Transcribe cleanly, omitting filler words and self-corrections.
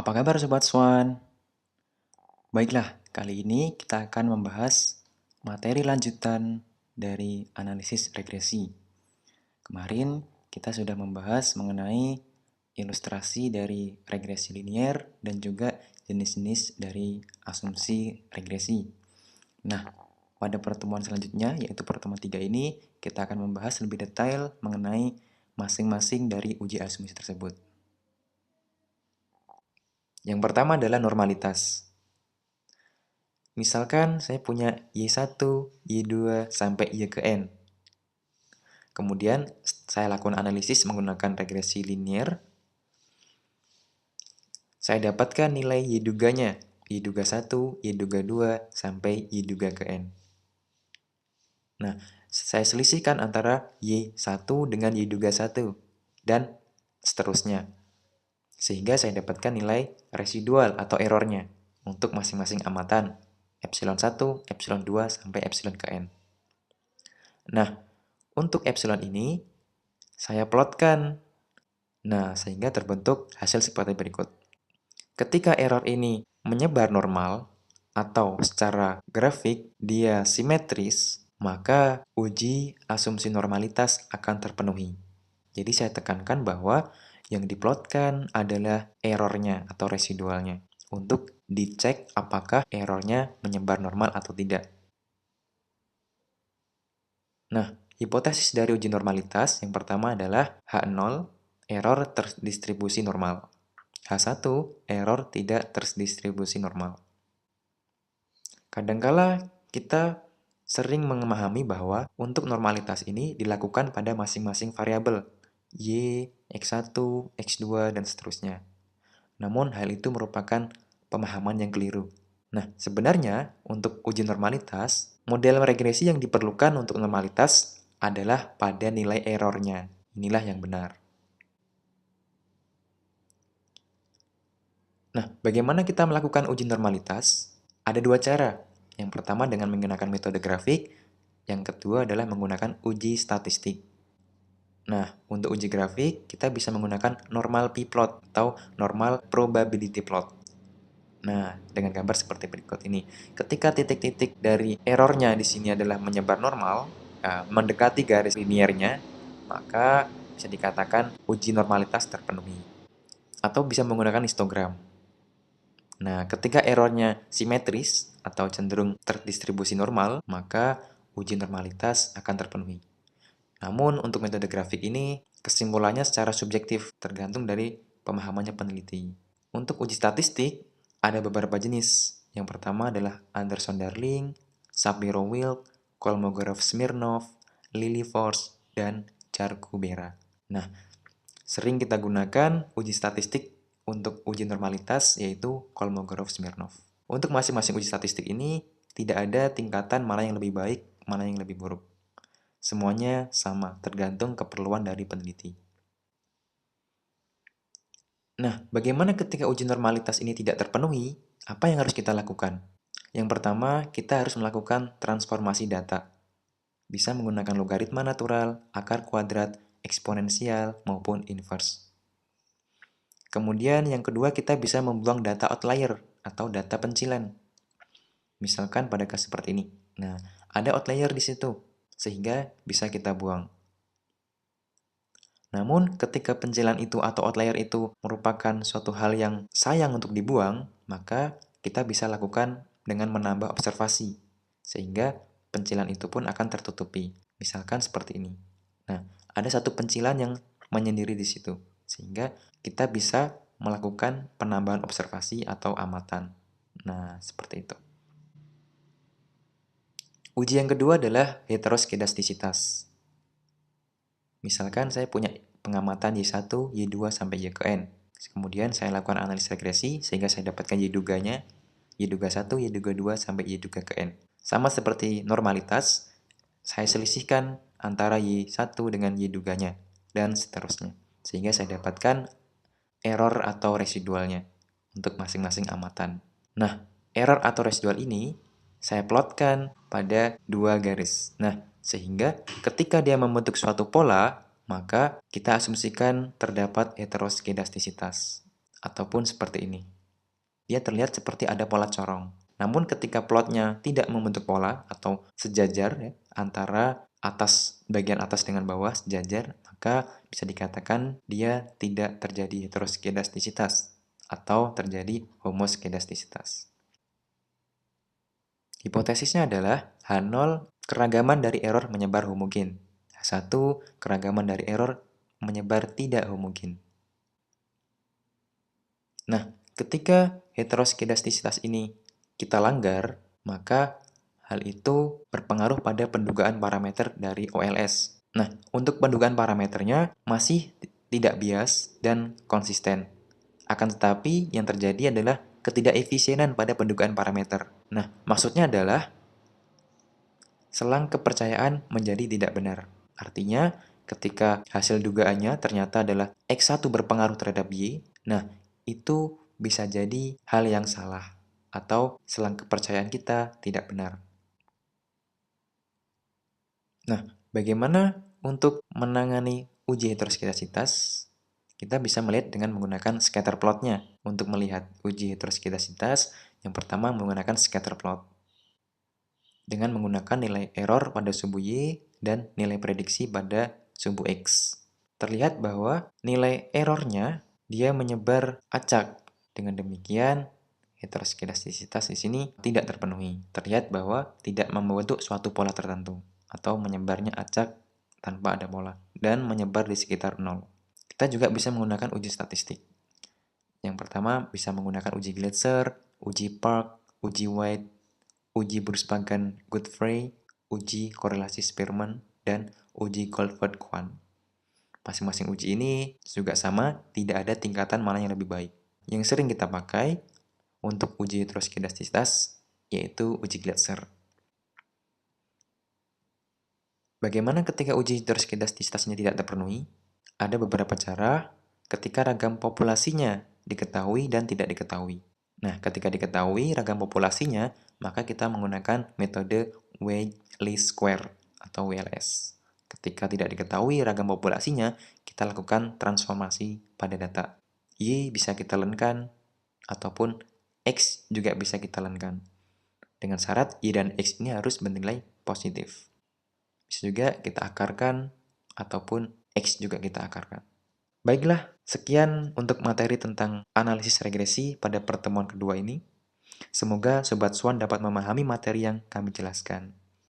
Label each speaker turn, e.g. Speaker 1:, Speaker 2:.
Speaker 1: Apa kabar Sobat Swan? Baiklah, kali ini kita akan membahas materi lanjutan dari analisis regresi. Kemarin kita sudah membahas mengenai ilustrasi dari regresi linier dan juga jenis-jenis dari asumsi regresi. Nah, pada pertemuan selanjutnya, yaitu pertemuan 3 ini, kita akan membahas lebih detail mengenai masing-masing dari uji asumsi tersebut. Yang pertama adalah normalitas. Misalkan saya punya Y1, Y2, sampai Y ke N. Kemudian saya lakukan analisis menggunakan regresi linier. Saya dapatkan nilai Y duganya, Y duga 1, Y duga 2, sampai Y duga ke N. Nah, saya selisihkan antara Y1 dengan Y duga 1, dan seterusnya. Sehingga saya dapatkan nilai residual atau errornya untuk masing-masing amatan. Epsilon 1, epsilon 2, sampai epsilon ke N. Nah, untuk epsilon ini, saya plotkan. Nah, sehingga terbentuk hasil seperti berikut. Ketika error ini menyebar normal, atau secara grafik dia simetris, maka uji asumsi normalitas akan terpenuhi. Jadi saya tekankan bahwa yang diplotkan adalah errornya atau residualnya, untuk dicek apakah errornya menyebar normal atau tidak. Nah, hipotesis dari uji normalitas yang pertama adalah H0, error terdistribusi normal. H1, error tidak terdistribusi normal. Kadangkala kita sering memahami bahwa untuk normalitas ini dilakukan pada masing-masing variabel, Y, X1, X2, dan seterusnya. Namun hal itu merupakan pemahaman yang keliru. Nah, sebenarnya untuk uji normalitas, model regresi yang diperlukan untuk normalitas adalah pada nilai errornya. Inilah yang benar. Nah, bagaimana kita melakukan uji normalitas? Ada dua cara. Yang pertama dengan menggunakan metode grafik, yang kedua adalah menggunakan uji statistik. Nah, untuk uji grafik, kita bisa menggunakan normal p-plot atau normal probability plot. Nah, dengan gambar seperti berikut ini. Ketika titik-titik dari errornya di sini adalah menyebar normal, mendekati garis liniernya, maka bisa dikatakan uji normalitas terpenuhi. Atau bisa menggunakan histogram. Nah, ketika errornya simetris atau cenderung terdistribusi normal, maka uji normalitas akan terpenuhi. Namun, untuk metode grafik ini, kesimpulannya secara subjektif, tergantung dari pemahamannya peneliti. Untuk uji statistik, ada beberapa jenis. Yang pertama adalah Anderson-Darling, Shapiro-Wilk, Kolmogorov-Smirnov, Lilliefors, dan Charcubera. Nah, sering kita gunakan uji statistik untuk uji normalitas, yaitu Kolmogorov-Smirnov. Untuk masing-masing uji statistik ini, tidak ada tingkatan mana yang lebih baik, mana yang lebih buruk. Semuanya sama, tergantung keperluan dari peneliti. Nah, bagaimana ketika uji normalitas ini tidak terpenuhi? Apa yang harus kita lakukan? Yang pertama, kita harus melakukan transformasi data. Bisa menggunakan logaritma natural, akar kuadrat, eksponensial, maupun inverse. Kemudian yang kedua, kita bisa membuang data outlier atau data pencilan. Misalkan pada kasus seperti ini. Nah, ada outlier di situ, sehingga bisa kita buang. Namun, ketika pencilan itu atau outlier itu merupakan suatu hal yang sayang untuk dibuang, maka kita bisa lakukan dengan menambah observasi, sehingga pencilan itu pun akan tertutupi. Misalkan seperti ini. Nah, ada satu pencilan yang menyendiri di situ, sehingga kita bisa melakukan penambahan observasi atau amatan. Nah, seperti itu. Uji yang kedua adalah heteroskedastisitas. Misalkan saya punya pengamatan Y1, Y2, sampai Y ke N. Kemudian saya lakukan analisis regresi sehingga saya dapatkan Y duganya, Y duga 1, Y duga 2, sampai Y duga ke N. Sama seperti normalitas, saya selisihkan antara Y1 dengan Y duganya, dan seterusnya. Sehingga saya dapatkan error atau residualnya untuk masing-masing amatan. Nah, error atau residual ini saya plotkan pada dua garis. Nah, sehingga ketika dia membentuk suatu pola, maka kita asumsikan terdapat heteroskedastisitas. Ataupun seperti ini. dia terlihat seperti ada pola corong. Namun ketika plotnya tidak membentuk pola atau sejajar ya, antara bagian atas dengan bawah sejajar, maka bisa dikatakan dia tidak terjadi heteroskedastisitas atau terjadi homoskedastisitas. Hipotesisnya adalah H0 keragaman dari error menyebar homogen. H1 keragaman dari error menyebar tidak homogen. Nah, ketika heteroskedastisitas ini kita langgar, maka hal itu berpengaruh pada pendugaan parameter dari OLS. Nah, untuk pendugaan parameternya masih tidak bias dan konsisten. Akan tetapi yang terjadi adalah ketidakefisienan pada pendugaan parameter. Nah, maksudnya adalah selang kepercayaan menjadi tidak benar. Artinya, ketika hasil dugaannya ternyata adalah X1 berpengaruh terhadap Y, nah itu bisa jadi hal yang salah atau selang kepercayaan kita tidak benar. Nah, bagaimana untuk menangani uji heteroskedasitas? Kita bisa melihat dengan menggunakan scatter plotnya. Untuk melihat uji heteroskedasitas, yang pertama menggunakan scatter plot. Dengan menggunakan nilai error pada sumbu Y dan nilai prediksi pada sumbu X. Terlihat bahwa nilai errornya dia menyebar acak. Dengan demikian, heteroskedastisitas di sini tidak terpenuhi. Terlihat bahwa tidak membentuk suatu pola tertentu atau menyebarnya acak tanpa ada pola dan menyebar di sekitar 0. Kita juga bisa menggunakan uji statistik. Yang pertama bisa menggunakan uji Gleitzer, uji Park, uji White, uji Bursbachen-Godfrey, uji korelasi Spearman, dan uji Goldfeld-Quandt. Masing-masing uji ini juga sama, tidak ada tingkatan mana yang lebih baik. Yang sering kita pakai untuk uji heteroskedastisitas yaitu uji Gleitzer. Bagaimana ketika uji heteroskedastisitasnya tidak terpenuhi? Ada beberapa cara ketika ragam populasinya diketahui dan tidak diketahui. Nah, ketika diketahui ragam populasinya, maka kita menggunakan metode weight least square atau WLS. Ketika tidak diketahui ragam populasinya, kita lakukan transformasi pada data. Y bisa kita lenkan, ataupun X juga bisa kita lenkan. Dengan syarat Y dan X ini harus bernilai positif. Bisa juga kita akarkan, ataupun X juga kita akarkan. Baiklah, sekian untuk materi tentang analisis regresi pada pertemuan kedua ini. Semoga Sobat Swan dapat memahami materi yang kami jelaskan.